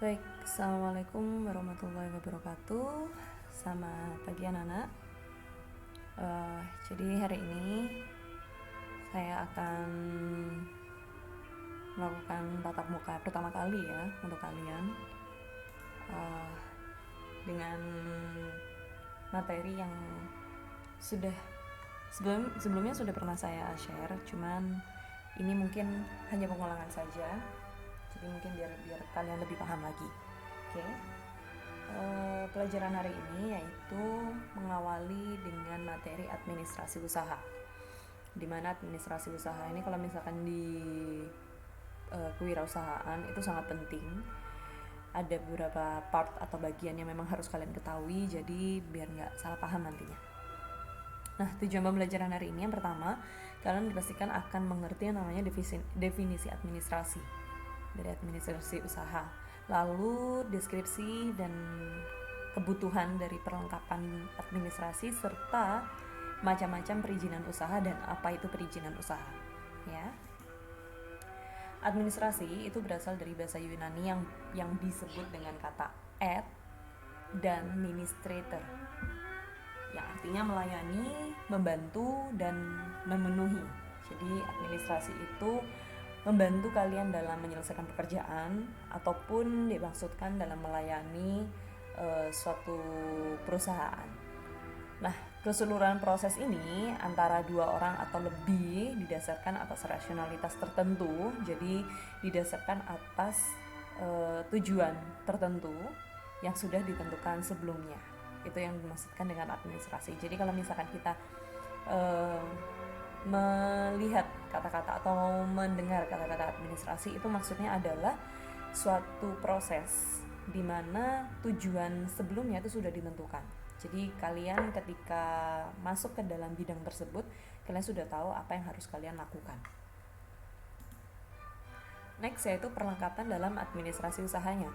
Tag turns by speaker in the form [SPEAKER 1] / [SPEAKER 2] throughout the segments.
[SPEAKER 1] Baik, Assalamualaikum warahmatullahi wabarakatuh. Selamat pagi anak-anak. Jadi hari ini saya akan melakukan tatap muka pertama kali ya untuk kalian, dengan materi yang sudah sebelumnya sudah pernah saya share, cuman ini mungkin hanya pengulangan saja. Jadi mungkin biar kalian lebih paham lagi. Oke. Pelajaran hari ini yaitu mengawali dengan materi administrasi usaha. Di mana administrasi usaha ini kalau misalkan di kewirausahaan itu sangat penting. Ada beberapa part atau bagian yang memang harus kalian ketahui, jadi biar nggak salah paham nantinya. Nah, tujuan pembelajaran hari ini yang pertama, kalian dipastikan akan mengerti yang namanya definisi administrasi dari administrasi usaha. Lalu deskripsi dan kebutuhan dari perlengkapan administrasi serta macam-macam perizinan usaha dan apa itu perizinan usaha. Ya. Administrasi itu berasal dari bahasa Yunani yang disebut dengan kata ad dan ministrator, yang artinya melayani, membantu, dan memenuhi. Jadi administrasi itu membantu kalian dalam menyelesaikan pekerjaan ataupun dimaksudkan dalam melayani suatu perusahaan. Nah, keseluruhan proses ini antara dua orang atau lebih didasarkan atas rasionalitas tertentu, jadi didasarkan atas tujuan tertentu yang sudah ditentukan sebelumnya. Itu yang dimaksudkan dengan administrasi. Jadi kalau misalkan kita melihat kata-kata atau mendengar kata-kata administrasi, itu maksudnya adalah suatu proses di mana tujuan sebelumnya itu sudah ditentukan. Jadi kalian ketika masuk ke dalam bidang tersebut, kalian sudah tahu apa yang harus kalian lakukan. Next yaitu perlengkapan dalam administrasi usahanya.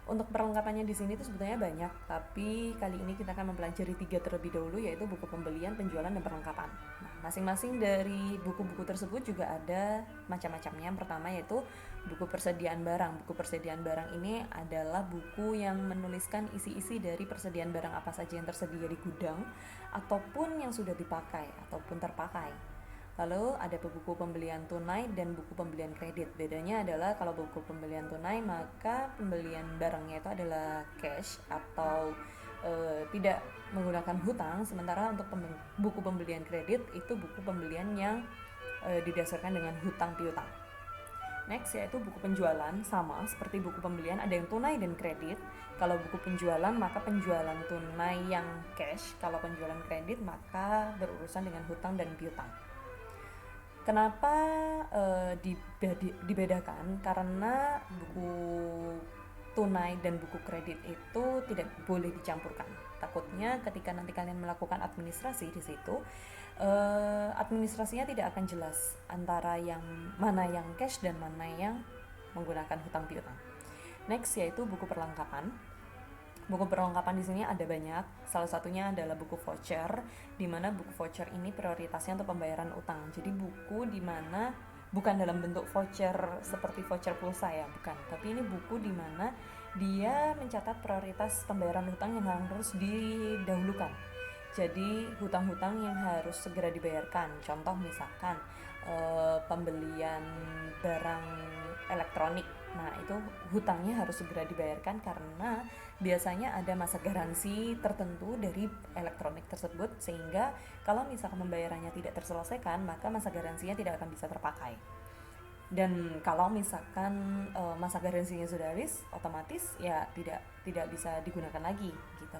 [SPEAKER 1] Untuk perlengkapannya di sini tuh sebetulnya banyak, tapi kali ini kita akan mempelajari 3 terlebih dahulu, yaitu buku pembelian, penjualan, dan perlengkapan. Nah, masing-masing dari buku-buku tersebut juga ada macam-macamnya. Yang pertama yaitu buku persediaan barang. Buku persediaan barang ini adalah buku yang menuliskan isi-isi dari persediaan barang apa saja yang tersedia di gudang ataupun yang sudah dipakai ataupun terpakai. Lalu ada buku pembelian tunai dan buku pembelian kredit. Bedanya adalah kalau buku pembelian tunai maka pembelian barangnya itu adalah cash atau tidak menggunakan hutang, sementara untuk buku pembelian kredit itu buku pembelian yang didasarkan dengan hutang piutang. Next yaitu buku penjualan, sama seperti buku pembelian, ada yang tunai dan kredit. Kalau buku penjualan maka penjualan tunai yang cash, kalau penjualan kredit maka berurusan dengan hutang dan piutang. Kenapa dibedakan? Karena buku tunai dan buku kredit itu tidak boleh dicampurkan. Takutnya ketika nanti kalian melakukan administrasi di situ, administrasinya tidak akan jelas antara yang mana yang cash dan mana yang menggunakan hutang piutang. Next yaitu buku perlengkapan. Buku perlengkapan di sini ada banyak. Salah satunya adalah buku voucher, di mana buku voucher ini prioritasnya untuk pembayaran utang. Jadi buku di mana bukan dalam bentuk voucher seperti voucher pulsa ya, bukan. Tapi ini buku di mana dia mencatat prioritas pembayaran utang yang harus didahulukan. Jadi hutang-hutang yang harus segera dibayarkan. Contoh misalkan pembelian barang elektronik. Nah, itu hutangnya harus segera dibayarkan karena biasanya ada masa garansi tertentu dari elektronik tersebut, sehingga kalau misalkan pembayarannya tidak terselesaikan, maka masa garansinya tidak akan bisa terpakai. Dan kalau misalkan masa garansinya sudah habis, otomatis ya tidak bisa digunakan lagi gitu.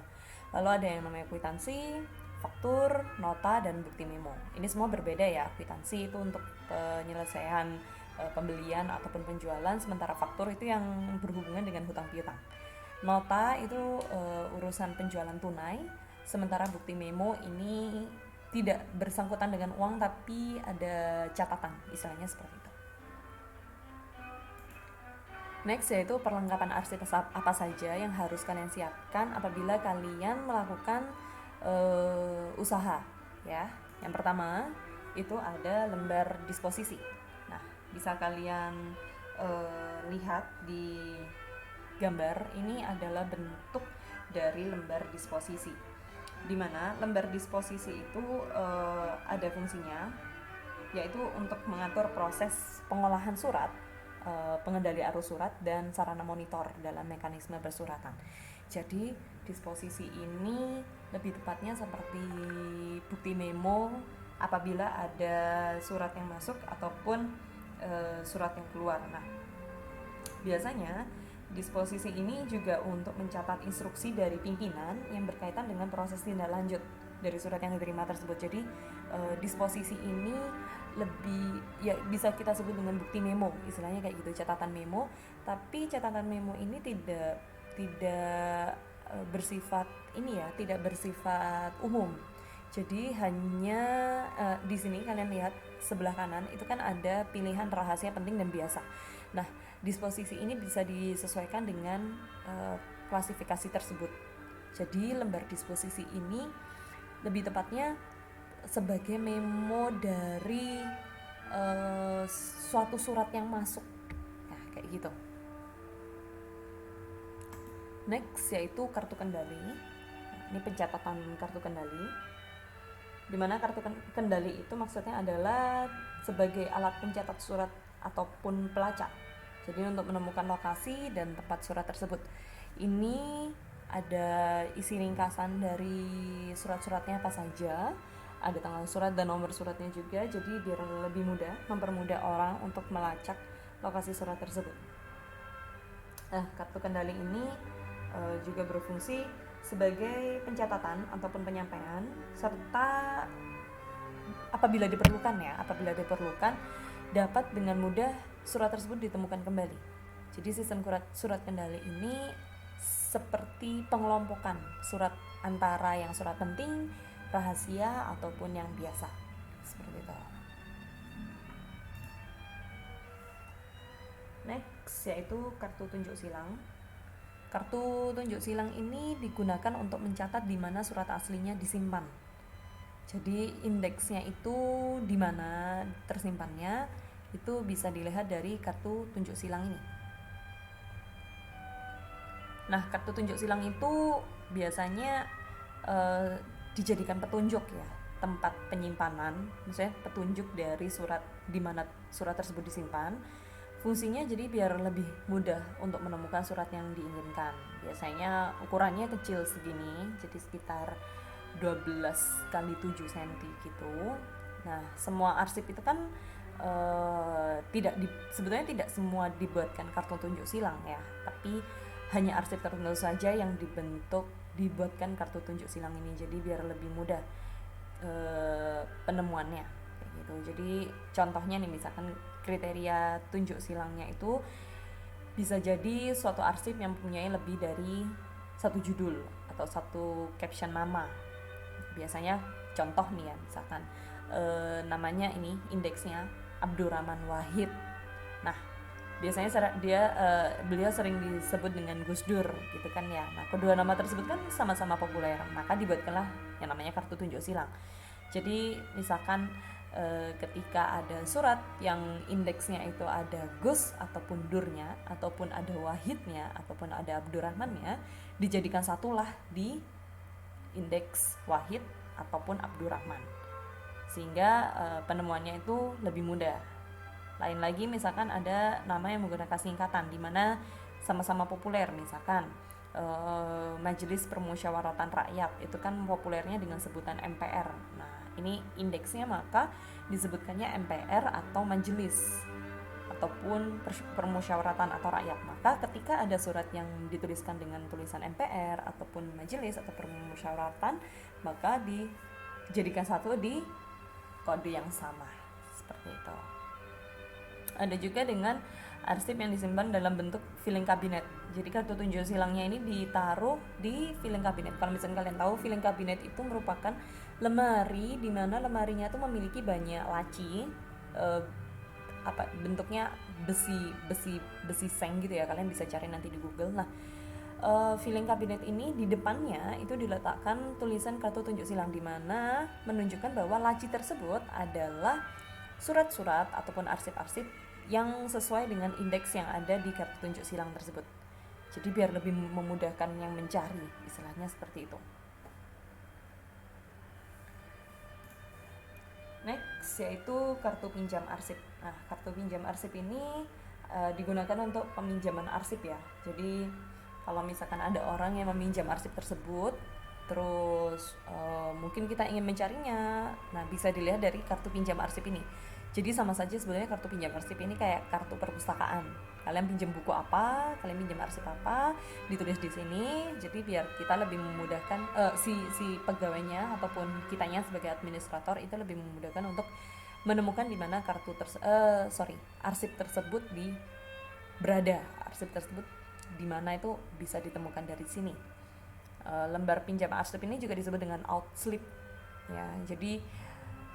[SPEAKER 1] Lalu ada yang namanya kwitansi, faktur, nota, dan bukti memo. Ini semua berbeda ya. Kwitansi itu untuk penyelesaian pembelian ataupun penjualan, sementara faktur itu yang berhubungan dengan hutang piutang. Nota itu urusan penjualan tunai, sementara bukti memo ini tidak bersangkutan dengan uang tapi ada catatan, istilahnya seperti itu. Next yaitu perlengkapan arsip apa saja yang harus kalian siapkan apabila kalian melakukan usaha ya. Yang pertama itu ada lembar disposisi. Nah, bisa kalian lihat di gambar ini adalah bentuk dari lembar disposisi, di mana lembar disposisi itu ada fungsinya, yaitu untuk mengatur proses pengolahan surat, pengendali arus surat, dan sarana monitor dalam mekanisme bersuratan. Jadi disposisi ini lebih tepatnya seperti bukti memo apabila ada surat yang masuk ataupun surat yang keluar. Nah, biasanya disposisi ini juga untuk mencatat instruksi dari pimpinan yang berkaitan dengan proses tindak lanjut dari surat yang diterima tersebut. Jadi disposisi ini lebih, ya bisa kita sebut dengan bukti memo, istilahnya kayak gitu, catatan memo. Tapi catatan memo ini tidak bersifat ini ya, tidak bersifat umum. Jadi hanya di sini kalian lihat sebelah kanan itu kan ada pilihan rahasia penting dan biasa. Nah, disposisi ini bisa disesuaikan dengan klasifikasi tersebut. Jadi lembar disposisi ini lebih tepatnya sebagai memo dari suatu surat yang masuk. Nah, kayak gitu. Next yaitu kartu kendali. Nah, ini pencatatan kartu kendali. Dimana kartu kendali itu maksudnya adalah sebagai alat pencatat surat ataupun pelacak. Jadi untuk menemukan lokasi dan tempat surat tersebut. Ini ada isi ringkasan dari surat-suratnya apa saja, ada tanggal surat dan nomor suratnya juga, jadi biar lebih mudah, mempermudah orang untuk melacak lokasi surat tersebut. Nah, kartu kendali ini juga berfungsi sebagai pencatatan ataupun penyampaian, serta apabila diperlukan dapat dengan mudah surat tersebut ditemukan kembali. Jadi sistem surat kendali ini seperti pengelompokan surat antara yang surat penting, rahasia, ataupun yang biasa, seperti itu. Next yaitu kartu tunjuk silang. Kartu tunjuk silang ini digunakan untuk mencatat di mana surat aslinya disimpan. Jadi indeksnya itu di mana tersimpannya itu bisa dilihat dari kartu tunjuk silang ini. Nah, kartu tunjuk silang itu biasanya dijadikan petunjuk ya, tempat penyimpanan, misalnya petunjuk dari surat di mana surat tersebut disimpan. Fungsinya jadi biar lebih mudah untuk menemukan surat yang diinginkan. Biasanya ukurannya kecil segini, jadi sekitar 12 kali 7 cm gitu. Nah, semua arsip itu kan sebetulnya tidak semua dibuatkan kartu tunjuk silang ya, tapi hanya arsip tertentu saja yang dibuatkan kartu tunjuk silang ini, jadi biar lebih mudah penemuannya kayak gitu. Jadi contohnya nih, misalkan kriteria tunjuk silangnya itu bisa jadi suatu arsip yang mempunyai lebih dari satu judul atau satu caption nama. Biasanya contoh nih ya, misalkan namanya ini indeksnya Abdurrahman Wahid. Nah, biasanya beliau sering disebut dengan Gus Dur gitu kan ya. Nah, kedua nama tersebut kan sama-sama populer, maka dibuatkanlah yang namanya kartu tunjuk silang. Jadi misalkan ketika ada surat yang indeksnya itu ada Gus ataupun Durnya, ataupun ada Wahidnya, ataupun ada Abdurrahmannya, dijadikan satulah di indeks Wahid ataupun Abdurrahman, sehingga penemuannya itu lebih mudah. Lain lagi misalkan ada nama yang menggunakan singkatan di mana sama-sama populer, misalkan Majelis Permusyawaratan Rakyat itu kan populernya dengan sebutan MPR. Nah, ini indeksnya maka disebutkannya MPR atau majelis ataupun permusyawaratan atau rakyat. Maka ketika ada surat yang dituliskan dengan tulisan MPR ataupun majelis atau permusyawaratan, maka dijadikan satu di kode yang sama, seperti itu. Ada juga dengan arsip yang disimpan dalam bentuk filing kabinet. Jadi kartu tunjuk silangnya ini ditaruh di filing kabinet. Kalau misalnya kalian tahu, filing kabinet itu merupakan lemari di mana lemarinya itu memiliki banyak laci, bentuknya besi seng gitu ya. Kalian bisa cari nanti di Google. Nah, filing kabinet ini di depannya itu diletakkan tulisan kartu tunjuk silang di mana menunjukkan bahwa laci tersebut adalah surat-surat ataupun arsip-arsip yang sesuai dengan indeks yang ada di kartu tunjuk silang tersebut. Jadi biar lebih memudahkan yang mencari, istilahnya seperti itu. Next yaitu kartu pinjam arsip. Nah, kartu pinjam arsip ini digunakan untuk peminjaman arsip ya. Jadi kalau misalkan ada orang yang meminjam arsip tersebut, terus mungkin kita ingin mencarinya, nah bisa dilihat dari kartu pinjam arsip ini. Jadi sama saja sebenarnya kartu pinjam arsip ini kayak kartu perpustakaan. Kalian pinjam buku apa, kalian pinjam arsip apa, ditulis di sini. Jadi biar kita lebih memudahkan si pegawainya ataupun kitanya sebagai administrator itu lebih memudahkan untuk menemukan di mana arsip tersebut berada. Arsip tersebut di mana itu bisa ditemukan dari sini. Lembar pinjam arsip ini juga disebut dengan outslip ya. Jadi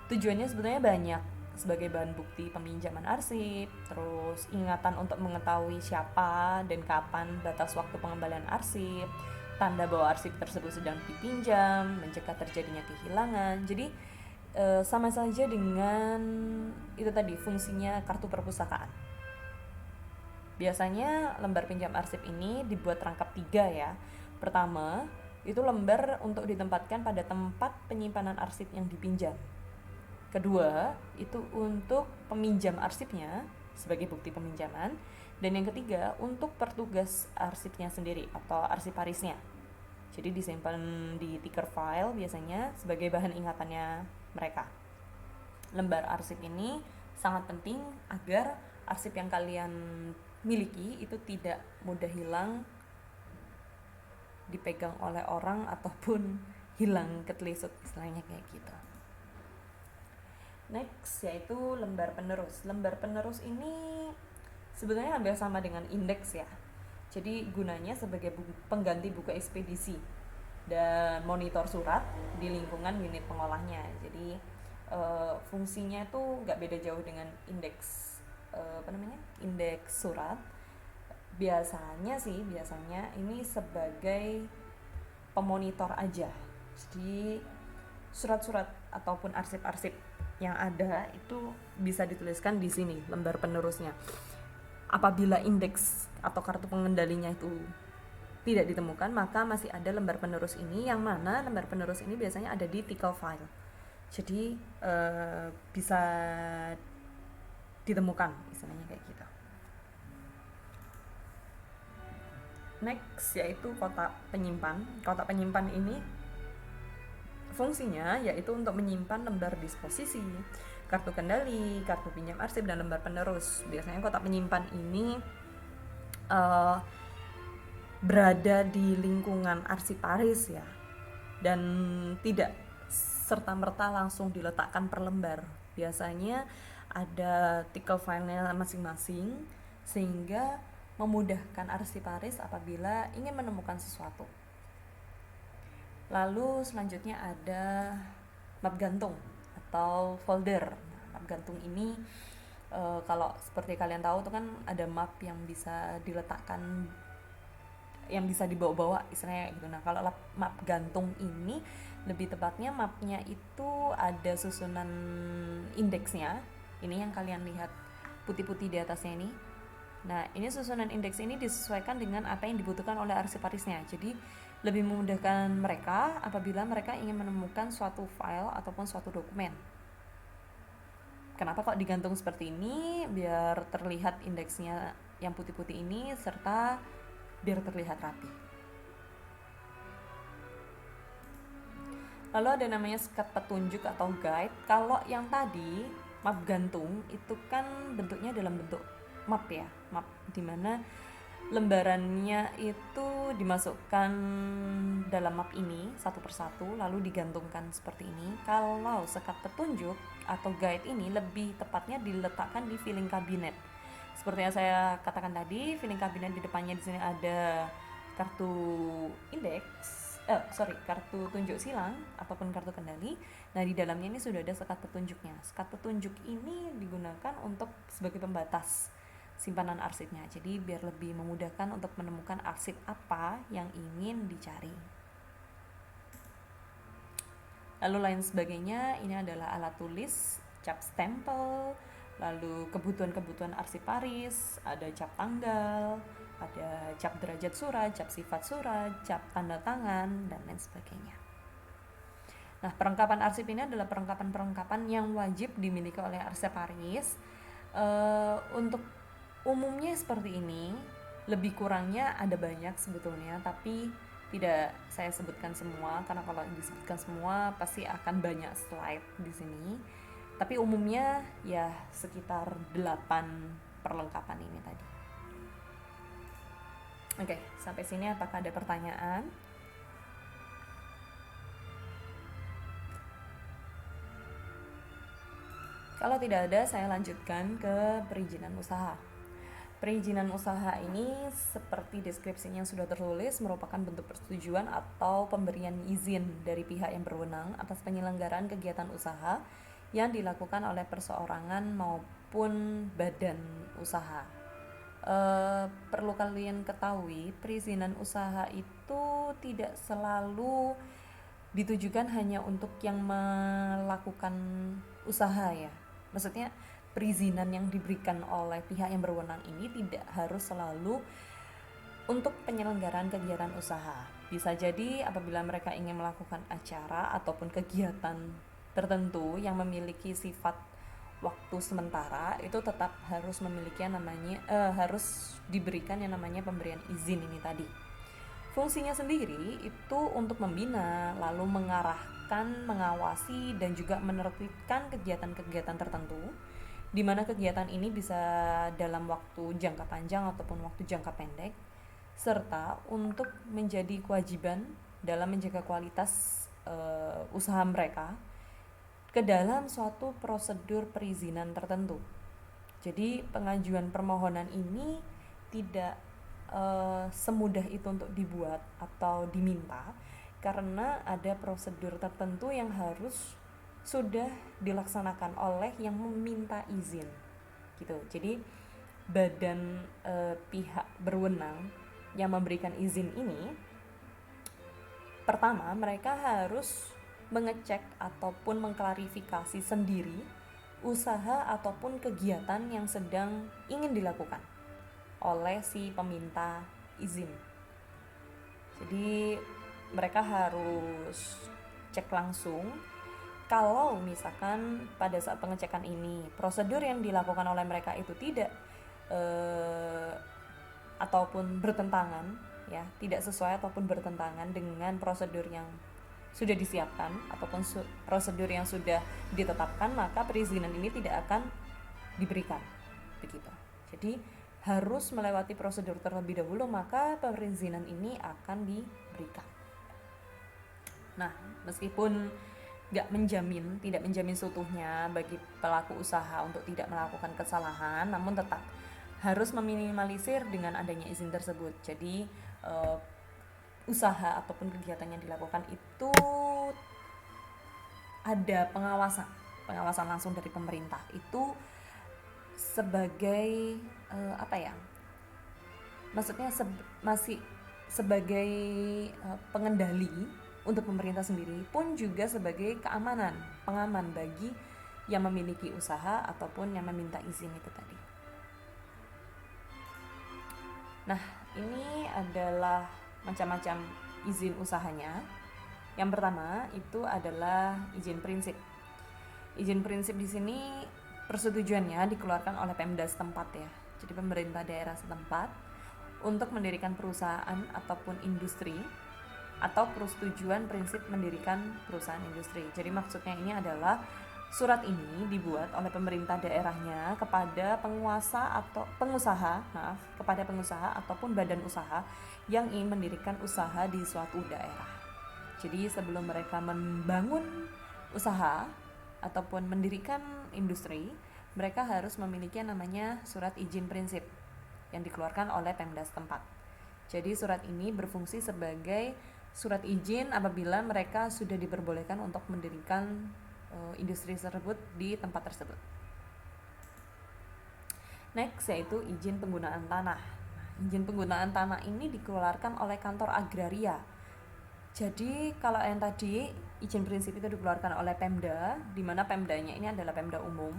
[SPEAKER 1] tujuannya sebenarnya banyak, sebagai bahan bukti peminjaman arsip, terus ingatan untuk mengetahui siapa dan kapan batas waktu pengembalian arsip, tanda bahwa arsip tersebut sedang dipinjam, mencegah terjadinya kehilangan. Jadi sama saja dengan itu tadi fungsinya kartu perpustakaan. Biasanya lembar pinjam arsip ini dibuat rangkap 3 ya. Pertama, itu lembar untuk ditempatkan pada tempat penyimpanan arsip yang dipinjam. Kedua, itu untuk peminjam arsipnya sebagai bukti peminjaman. Dan yang ketiga, untuk petugas arsipnya sendiri atau arsiparisnya. Jadi disimpan di ticker file biasanya sebagai bahan ingatannya mereka. Lembar arsip ini sangat penting agar arsip yang kalian miliki itu tidak mudah hilang, dipegang oleh orang ataupun hilang ketelisuk, istilahnya kayak gitu. Next yaitu lembar penerus. Lembar penerus ini sebenarnya hampir sama dengan indeks ya. Jadi gunanya sebagai pengganti buku ekspedisi dan monitor surat di lingkungan unit pengolahnya. Jadi fungsinya itu nggak beda jauh dengan indeks indeks surat. Biasanya ini sebagai pemonitor aja. Jadi surat-surat ataupun arsip-arsip yang ada itu bisa dituliskan di sini lembar penerusnya. Apabila indeks atau kartu pengendalinya itu tidak ditemukan, maka masih ada lembar penerus ini, yang mana lembar penerus ini biasanya ada di tickle file. Jadi bisa ditemukan, istilahnya kayak gitu. Next yaitu kotak penyimpan. Kotak penyimpan ini fungsinya yaitu untuk menyimpan lembar disposisi, kartu kendali, kartu pinjam arsip, dan lembar penerus. Biasanya kotak penyimpan ini berada di lingkungan arsiparis ya, dan tidak serta-merta langsung diletakkan per lembar. Biasanya ada tickle file-nya masing-masing sehingga memudahkan arsiparis apabila ingin menemukan sesuatu. Lalu selanjutnya ada map gantung atau folder. Nah, map gantung ini kalau seperti kalian tahu itu kan ada map yang bisa diletakkan, yang bisa dibawa-bawa istilahnya gitu. Nah, kalau map gantung ini lebih tepatnya mapnya itu ada susunan indeksnya. Ini yang kalian lihat putih-putih di atasnya ini. Nah, ini susunan indeks ini disesuaikan dengan apa yang dibutuhkan oleh arsiparisnya. Jadi lebih memudahkan mereka apabila mereka ingin menemukan suatu file ataupun suatu dokumen. Kenapa kok digantung seperti ini? Biar terlihat indeksnya yang putih-putih ini, serta biar terlihat rapi. Lalu ada namanya sekat petunjuk atau guide. Kalau yang tadi map gantung itu kan bentuknya dalam bentuk map ya, map dimana lembarannya itu dimasukkan dalam map ini satu persatu lalu digantungkan seperti ini. Kalau sekat petunjuk atau guide ini lebih tepatnya diletakkan di filing cabinet. Seperti yang saya katakan tadi, filing cabinet di depannya di sini ada kartu kartu tunjuk silang ataupun kartu kendali. Nah, di dalamnya ini sudah ada sekat petunjuknya. Sekat petunjuk ini digunakan untuk sebagai pembatas simpanan arsipnya. Jadi biar lebih memudahkan untuk menemukan arsip apa yang ingin dicari. Lalu lain sebagainya, ini adalah alat tulis, cap stempel, lalu kebutuhan-kebutuhan arsiparis, ada cap tanggal, ada cap derajat surat, cap sifat surat, cap tanda tangan, dan lain sebagainya. Nah, perlengkapan arsip ini adalah perlengkapan-perlengkapan yang wajib dimiliki oleh arsiparis. Untuk umumnya seperti ini, lebih kurangnya ada banyak sebetulnya, tapi tidak saya sebutkan semua karena kalau disebutkan semua pasti akan banyak slide di sini. Tapi umumnya ya sekitar 8 perlengkapan ini tadi. Oke, sampai sini apakah ada pertanyaan? Kalau tidak ada, saya lanjutkan ke perizinan usaha. Perizinan usaha ini seperti deskripsinya yang sudah tertulis merupakan bentuk persetujuan atau pemberian izin dari pihak yang berwenang atas penyelenggaraan kegiatan usaha yang dilakukan oleh perseorangan maupun badan usaha. Perlu kalian ketahui, perizinan usaha itu tidak selalu ditujukan hanya untuk yang melakukan usaha ya. Maksudnya perizinan yang diberikan oleh pihak yang berwenang ini tidak harus selalu untuk penyelenggaraan kegiatan usaha. Bisa jadi apabila mereka ingin melakukan acara ataupun kegiatan tertentu yang memiliki sifat waktu sementara, itu tetap harus memiliki yang namanya harus diberikan yang namanya pemberian izin ini tadi. Fungsinya sendiri itu untuk membina, lalu mengarahkan, mengawasi, dan juga menertibkan kegiatan-kegiatan tertentu, di mana kegiatan ini bisa dalam waktu jangka panjang ataupun waktu jangka pendek, serta untuk menjadi kewajiban dalam menjaga kualitas usaha mereka ke dalam suatu prosedur perizinan tertentu. Jadi pengajuan permohonan ini tidak semudah itu untuk dibuat atau diminta, karena ada prosedur tertentu yang harus sudah dilaksanakan oleh yang meminta izin gitu. Jadi badan pihak berwenang yang memberikan izin ini, pertama mereka harus mengecek ataupun mengklarifikasi sendiri usaha ataupun kegiatan yang sedang ingin dilakukan oleh si peminta izin. Jadi mereka harus cek langsung kalau misalkan pada saat pengecekan ini prosedur yang dilakukan oleh mereka itu tidak ataupun bertentangan ya, tidak sesuai ataupun bertentangan dengan prosedur yang sudah disiapkan ataupun prosedur yang sudah ditetapkan, maka perizinan ini tidak akan diberikan begitu. Jadi harus melewati prosedur terlebih dahulu, maka perizinan ini akan diberikan. Nah, meskipun tidak menjamin seutuhnya bagi pelaku usaha untuk tidak melakukan kesalahan, namun tetap harus meminimalisir dengan adanya izin tersebut. Jadi usaha ataupun kegiatan yang dilakukan itu ada pengawasan langsung dari pemerintah, itu sebagai maksudnya masih sebagai pengendali untuk pemerintah sendiri, pun juga sebagai pengaman bagi yang memiliki usaha ataupun yang meminta izin itu tadi. Nah, ini adalah macam-macam izin usahanya. Yang pertama itu adalah izin prinsip. Izin prinsip di sini persetujuannya dikeluarkan oleh Pemda setempat ya. Jadi pemerintah daerah setempat untuk mendirikan perusahaan ataupun industri, atau persetujuan prinsip mendirikan perusahaan industri. Jadi maksudnya ini adalah surat ini dibuat oleh pemerintah daerahnya kepada kepada pengusaha ataupun badan usaha yang ingin mendirikan usaha di suatu daerah. Jadi sebelum mereka membangun usaha ataupun mendirikan industri, mereka harus memiliki yang namanya surat izin prinsip yang dikeluarkan oleh Pemda setempat. Jadi surat ini berfungsi sebagai surat izin apabila mereka sudah diperbolehkan untuk mendirikan industri tersebut di tempat tersebut. Next yaitu izin penggunaan tanah. Izin penggunaan tanah ini dikeluarkan oleh kantor agraria. Jadi kalau yang tadi izin prinsip itu dikeluarkan oleh Pemda, di mana Pemdanya ini adalah Pemda umum,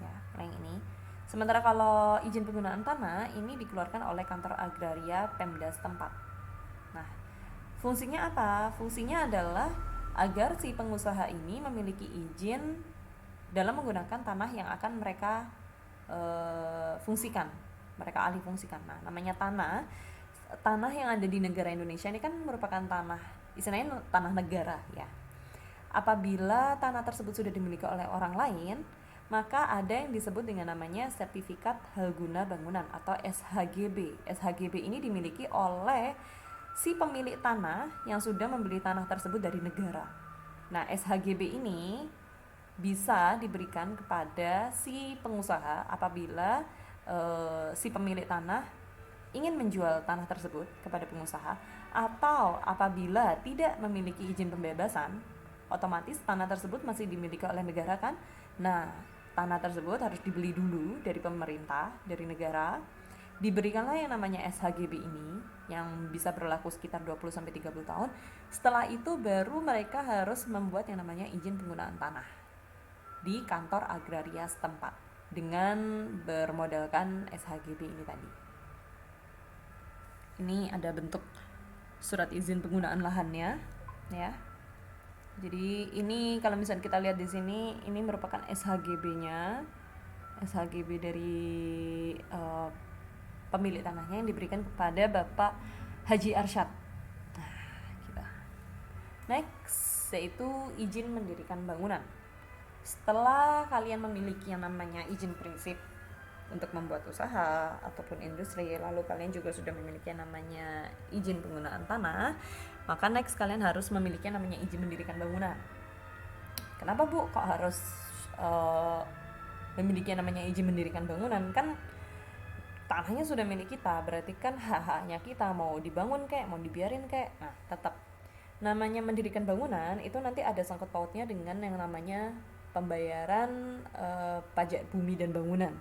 [SPEAKER 1] ya, yang ini. Sementara kalau izin penggunaan tanah ini dikeluarkan oleh kantor agraria Pemda setempat. Nah, fungsinya apa? Fungsinya adalah agar si pengusaha ini memiliki izin dalam menggunakan tanah yang akan mereka fungsikan, mereka alih fungsikan. Nah, namanya tanah yang ada di negara Indonesia ini kan merupakan tanah, istilahnya tanah negara ya. Apabila tanah tersebut sudah dimiliki oleh orang lain, maka ada yang disebut dengan namanya Sertifikat Hal Guna Bangunan atau SHGB. SHGB ini dimiliki oleh si pemilik tanah yang sudah membeli tanah tersebut dari negara. Nah, SHGB ini bisa diberikan kepada si pengusaha apabila si pemilik tanah ingin menjual tanah tersebut kepada pengusaha, atau apabila tidak memiliki izin pembebasan, otomatis tanah tersebut masih dimiliki oleh negara kan. Nah, tanah tersebut harus dibeli dulu dari pemerintah, dari negara. Diberikanlah yang namanya SHGB ini yang bisa berlaku sekitar 20-30 tahun. Setelah itu baru mereka harus membuat yang namanya izin penggunaan tanah di kantor agraria setempat dengan bermodalkan SHGB ini tadi. Ini ada bentuk surat izin penggunaan lahannya ya. Jadi ini kalau misalnya kita lihat di sini, ini merupakan SHGB-nya, SHGB dari pemilik tanahnya yang diberikan kepada Bapak Haji Arsyad. Nah, kita next yaitu izin mendirikan bangunan. Setelah kalian memiliki yang namanya izin prinsip untuk membuat usaha ataupun industri, lalu kalian juga sudah memiliki yang namanya izin penggunaan tanah, maka next kalian harus memiliki yang namanya izin mendirikan bangunan. Kenapa Bu kok harus memiliki yang namanya izin mendirikan bangunan? Kan tanahnya sudah milik kita, berarti kan hak-haknya kita, mau dibangun kayak mau dibiarin kayak. Nah, tetap namanya mendirikan bangunan itu nanti ada sangkut pautnya dengan yang namanya pembayaran pajak bumi dan bangunan.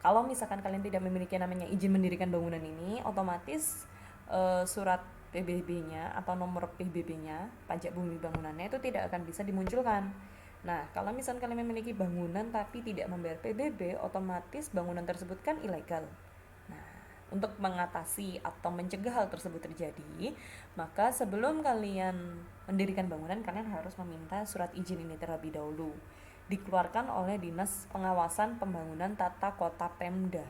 [SPEAKER 1] Kalau misalkan kalian tidak memiliki namanya izin mendirikan bangunan ini, otomatis surat PBB-nya atau nomor PBB-nya, pajak bumi bangunannya itu tidak akan bisa dimunculkan. Nah, kalau misalkan kalian memiliki bangunan tapi tidak membayar PBB, otomatis bangunan tersebut kan ilegal. Nah, untuk mengatasi atau mencegah hal tersebut terjadi, maka sebelum kalian mendirikan bangunan, kalian harus meminta surat izin ini terlebih dahulu. Dikeluarkan oleh Dinas Pengawasan Pembangunan Tata Kota Pemda.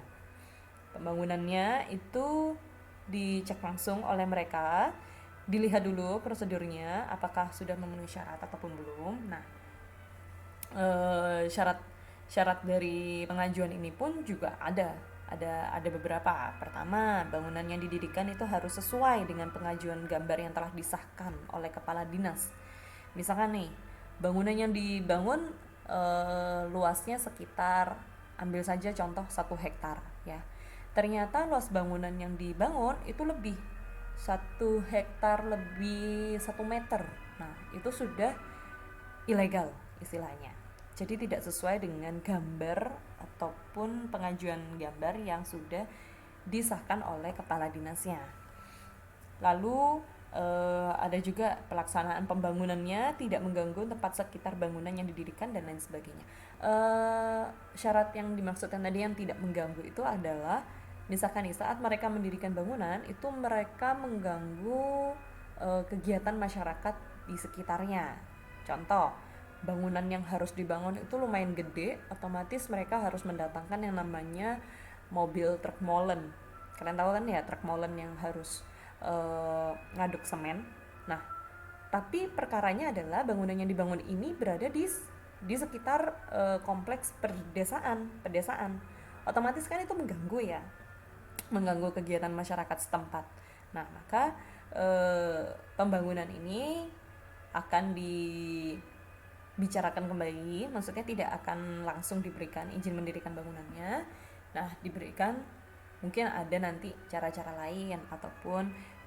[SPEAKER 1] Pembangunannya itu dicek langsung oleh mereka, dilihat dulu prosedurnya apakah sudah memenuhi syarat ataupun belum. Nah, syarat dari pengajuan ini pun juga ada beberapa. Pertama, bangunan yang didirikan itu harus sesuai dengan pengajuan gambar yang telah disahkan oleh kepala dinas. Misalkan nih, bangunan yang dibangun luasnya sekitar, ambil saja contoh 1 hektar ya. Ternyata luas bangunan yang dibangun itu lebih 1 hektar lebih 1 meter. Nah, itu sudah ilegal istilahnya. Jadi tidak sesuai dengan gambar ataupun pengajuan gambar yang sudah disahkan oleh kepala dinasnya. Lalu ada juga pelaksanaan pembangunannya tidak mengganggu tempat sekitar bangunan yang didirikan dan lain sebagainya. Syarat yang dimaksudkan tadi yang tidak mengganggu itu adalah misalkan nih, saat mereka mendirikan bangunan itu mereka mengganggu kegiatan masyarakat di sekitarnya. Contoh, bangunan yang harus dibangun itu lumayan gede, otomatis mereka harus mendatangkan yang namanya mobil truk molen. Kalian tahu kan ya, truk molen yang harus ngaduk semen. Nah, tapi perkaranya adalah bangunan yang dibangun ini berada di sekitar kompleks pedesaan. Otomatis kan itu mengganggu kegiatan masyarakat setempat. Nah, maka pembangunan ini akan dibicarakan kembali, maksudnya tidak akan langsung diberikan izin mendirikan bangunannya. Nah, diberikan mungkin ada nanti cara-cara lain ataupun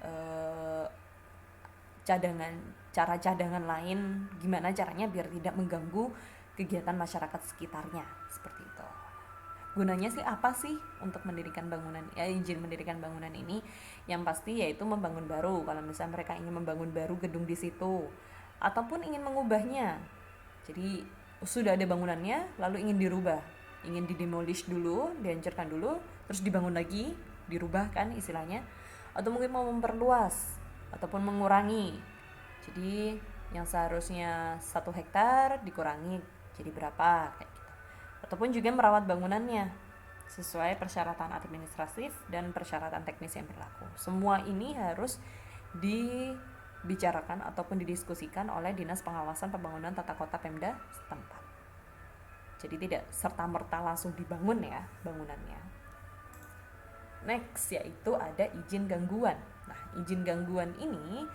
[SPEAKER 1] cadangan lain, gimana caranya biar tidak mengganggu kegiatan masyarakat sekitarnya, seperti itu. Gunanya sih apa sih untuk mendirikan bangunan, izin mendirikan bangunan ini? Yang pasti yaitu membangun baru, kalau misalnya mereka ingin membangun baru gedung di situ ataupun ingin mengubahnya. Jadi sudah ada bangunannya lalu ingin dirubah. ingin didemolish dulu, dihancurkan dulu, terus dibangun lagi, dirubah kan istilahnya, atau mungkin mau memperluas ataupun mengurangi. Jadi yang seharusnya 1 hektar dikurangi jadi berapa kayak gitu. Ataupun juga merawat bangunannya sesuai persyaratan administratif dan persyaratan teknis yang berlaku. Semua ini harus dibicarakan ataupun didiskusikan oleh Dinas Pengawasan Pembangunan Tata Kota Pemda setempat. Jadi tidak serta-merta langsung dibangun ya bangunannya. Next yaitu ada izin gangguan. Nah, izin gangguan ini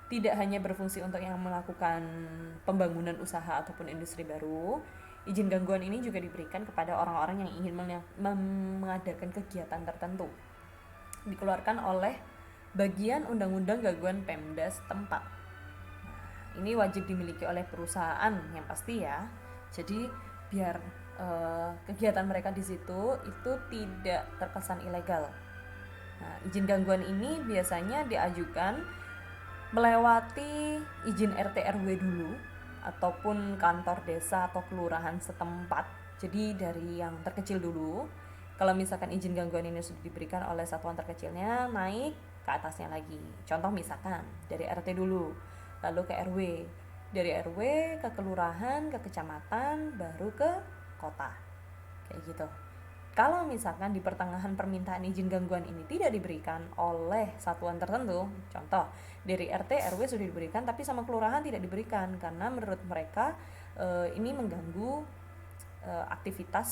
[SPEAKER 1] tidak hanya berfungsi untuk yang melakukan pembangunan usaha ataupun industri baru. Izin gangguan ini juga diberikan kepada orang-orang yang ingin mengadakan kegiatan tertentu. Dikeluarkan oleh bagian undang-undang gangguan Pemda setempat. Nah, ini wajib dimiliki oleh perusahaan yang pasti ya. Jadi biar kegiatan mereka di situ itu tidak terkesan ilegal. Nah, izin gangguan ini biasanya diajukan melewati izin RT RW dulu ataupun kantor desa atau kelurahan setempat. Jadi dari yang terkecil dulu. Kalau misalkan izin gangguan ini sudah diberikan oleh satuan terkecilnya, naik ke atasnya lagi. Contoh misalkan dari RT dulu, lalu ke RW, dari RW ke kelurahan, ke kecamatan, baru ke kota, kayak gitu. Kalau misalkan di pertengahan permintaan izin gangguan ini tidak diberikan oleh satuan tertentu, contoh dari RT RW sudah diberikan tapi sama kelurahan tidak diberikan karena menurut mereka ini mengganggu aktivitas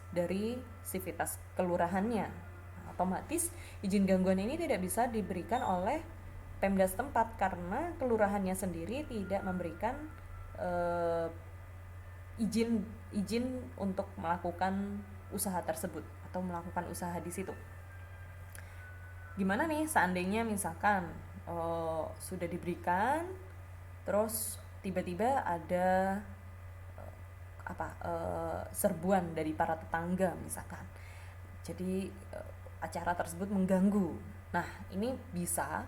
[SPEAKER 1] dari sivitas kelurahannya. Nah, otomatis izin gangguan ini tidak bisa diberikan oleh Pemda setempat karena kelurahannya sendiri tidak memberikan izin untuk melakukan usaha tersebut atau melakukan usaha di situ. Gimana nih seandainya misalkan sudah diberikan, terus tiba-tiba ada serbuan dari para tetangga misalkan. Jadi acara tersebut mengganggu. Nah, ini bisa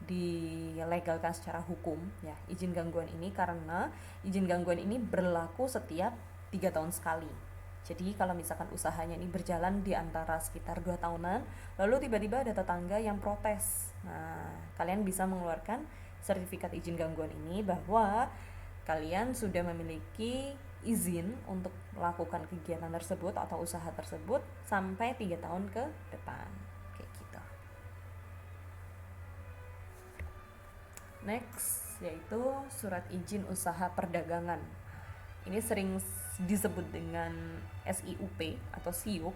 [SPEAKER 1] dilegalkan secara hukum ya izin gangguan ini karena izin gangguan ini berlaku setiap 3 tahun sekali. Jadi kalau misalkan usahanya ini berjalan di antara sekitar 2 tahunan, lalu tiba-tiba ada tetangga yang protes. Nah, kalian bisa mengeluarkan sertifikat izin gangguan ini bahwa kalian sudah memiliki izin untuk melakukan kegiatan tersebut atau usaha tersebut sampai 3 tahun ke depan. Kayak gitu. Next yaitu surat izin usaha perdagangan. Ini sering disebut dengan SIUP atau SIUP,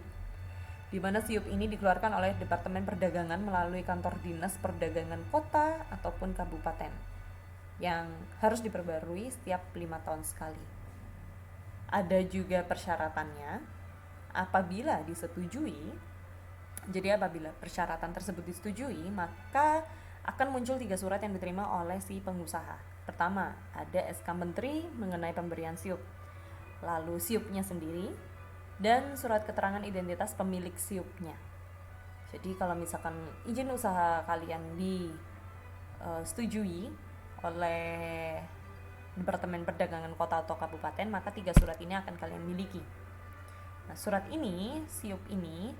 [SPEAKER 1] di mana SIUP ini dikeluarkan oleh Departemen Perdagangan melalui kantor dinas perdagangan kota ataupun kabupaten yang harus diperbarui setiap 5 tahun sekali. Ada juga persyaratannya apabila disetujui. Jadi apabila persyaratan tersebut disetujui, maka akan muncul 3 surat yang diterima oleh si pengusaha. Pertama, ada SK Menteri mengenai pemberian SIUP, lalu SIUP-nya sendiri, dan surat keterangan identitas pemilik SIUP-nya. Jadi kalau misalkan izin usaha kalian disetujui oleh Departemen Perdagangan Kota atau Kabupaten, maka 3 surat ini akan kalian miliki. Nah, surat ini, SIUP ini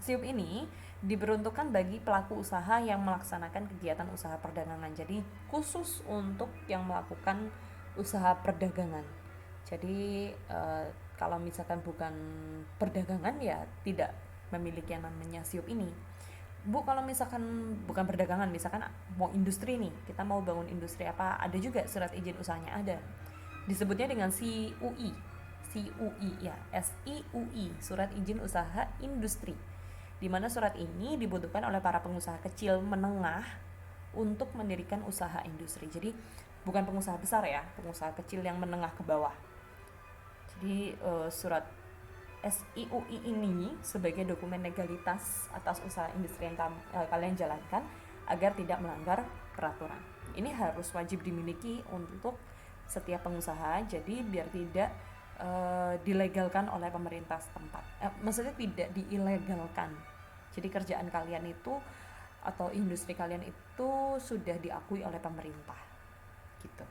[SPEAKER 1] SIUP ini diperuntukkan bagi pelaku usaha yang melaksanakan kegiatan usaha perdagangan. Jadi khusus untuk yang melakukan usaha perdagangan. Jadi kalau misalkan bukan perdagangan ya tidak memiliki yang namanya SIUP ini. Bu, kalau misalkan bukan perdagangan, misalkan mau industri nih, kita mau bangun industri apa, ada juga surat izin usahanya ada. Disebutnya dengan SIUI. SIUI ya, SIUI, surat izin usaha industri. Di mana surat ini dibutuhkan oleh para pengusaha kecil menengah untuk mendirikan usaha industri. Jadi bukan pengusaha besar ya, pengusaha kecil yang menengah ke bawah. Jadi surat SIUI ini sebagai dokumen legalitas atas usaha industri yang kalian jalankan agar tidak melanggar peraturan. Ini harus wajib dimiliki untuk setiap pengusaha, jadi biar tidak dilegalkan oleh pemerintah setempat. Maksudnya tidak diilegalkan. Jadi kerjaan kalian itu atau industri kalian itu sudah diakui oleh pemerintah gitu.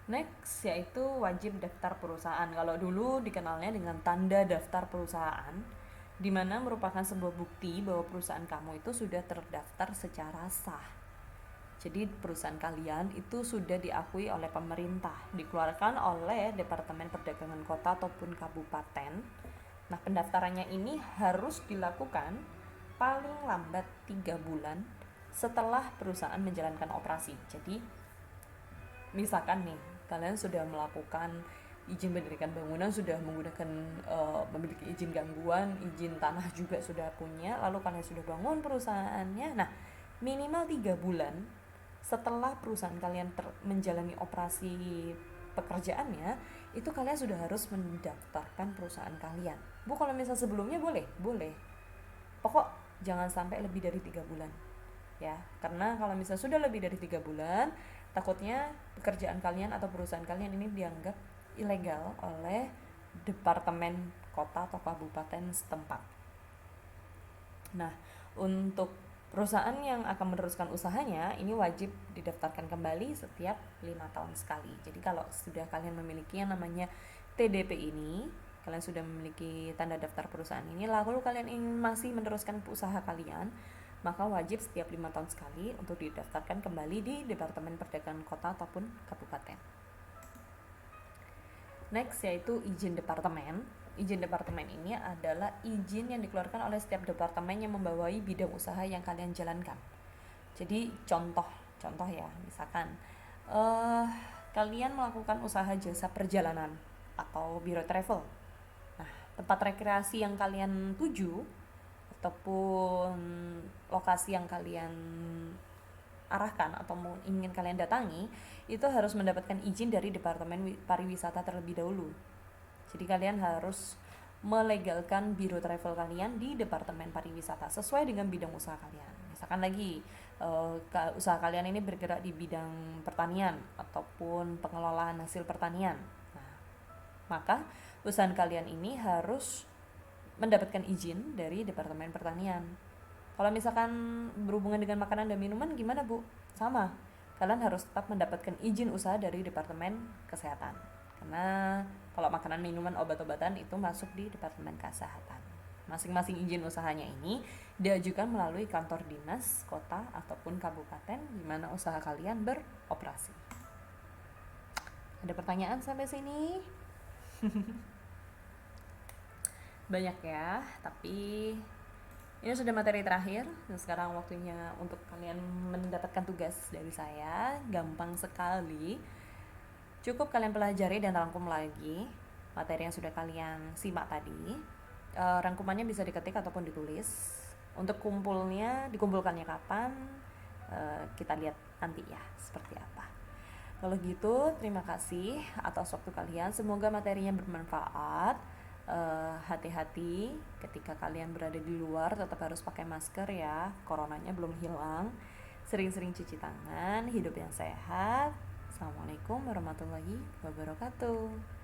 [SPEAKER 1] Next yaitu wajib daftar perusahaan. Kalau dulu dikenalnya dengan tanda daftar perusahaan, di mana merupakan sebuah bukti bahwa perusahaan kamu itu sudah terdaftar secara sah. Jadi perusahaan kalian itu sudah diakui oleh pemerintah, dikeluarkan oleh Departemen Perdagangan Kota ataupun Kabupaten. Nah, pendaftarannya ini harus dilakukan paling lambat 3 bulan setelah perusahaan menjalankan operasi. Jadi misalkan nih kalian sudah melakukan izin mendirikan bangunan, sudah menggunakan memiliki izin gangguan, izin tanah juga sudah punya, lalu kalian sudah bangun perusahaannya. Nah, minimal 3 bulan setelah perusahaan kalian menjalani operasi pekerjaannya, itu kalian sudah harus mendaftarkan perusahaan kalian. Bu, kalau misal sebelumnya boleh, pokok jangan sampai lebih dari 3 bulan ya, karena kalau misal sudah lebih dari 3 bulan, takutnya pekerjaan kalian atau perusahaan kalian ini dianggap ilegal oleh departemen kota atau kabupaten setempat. Nah, untuk perusahaan yang akan meneruskan usahanya ini wajib didaftarkan kembali setiap 5 tahun sekali. Jadi kalau sudah kalian memiliki yang namanya TDP ini, kalian sudah memiliki tanda daftar perusahaan ini, lalu kalian ingin masih meneruskan usaha kalian, maka wajib setiap 5 tahun sekali untuk didaftarkan kembali di Departemen Perdagangan Kota ataupun Kabupaten. Next yaitu izin departemen. Izin departemen ini adalah izin yang dikeluarkan oleh setiap departemen yang membawahi bidang usaha yang kalian jalankan. Jadi contoh ya, misalkan kalian melakukan usaha jasa perjalanan atau biro travel. Nah, tempat rekreasi yang kalian tuju ataupun lokasi yang kalian arahkan atau ingin kalian datangi itu harus mendapatkan izin dari Departemen Pariwisata terlebih dahulu. Jadi kalian harus melegalkan biro travel kalian di Departemen Pariwisata sesuai dengan bidang usaha kalian. Misalkan lagi usaha kalian ini bergerak di bidang pertanian ataupun pengelolaan hasil pertanian. Nah, maka usaha kalian ini harus mendapatkan izin dari Departemen Pertanian. Kalau misalkan berhubungan dengan makanan dan minuman gimana, Bu? Sama. Kalian harus tetap mendapatkan izin usaha dari Departemen Kesehatan. Karena kalau makanan, minuman, obat-obatan itu masuk di Departemen Kesehatan. Masing-masing izin usahanya ini diajukan melalui kantor dinas, kota, ataupun kabupaten di mana usaha kalian beroperasi. Ada pertanyaan sampai sini? Banyak ya, tapi ini sudah materi terakhir dan sekarang waktunya untuk kalian mendapatkan tugas dari saya. Gampang sekali, cukup kalian pelajari dan rangkum lagi materi yang sudah kalian simak tadi. Rangkumannya bisa diketik ataupun ditulis. Untuk dikumpulkannya kapan, kita lihat nanti ya seperti apa. Kalau gitu, terima kasih atas waktu kalian, semoga materinya bermanfaat. Hati-hati ketika kalian berada di luar, tetap harus pakai masker ya, coronanya belum hilang. Sering-sering cuci tangan, hidup yang sehat. Assalamualaikum warahmatullahi wabarakatuh.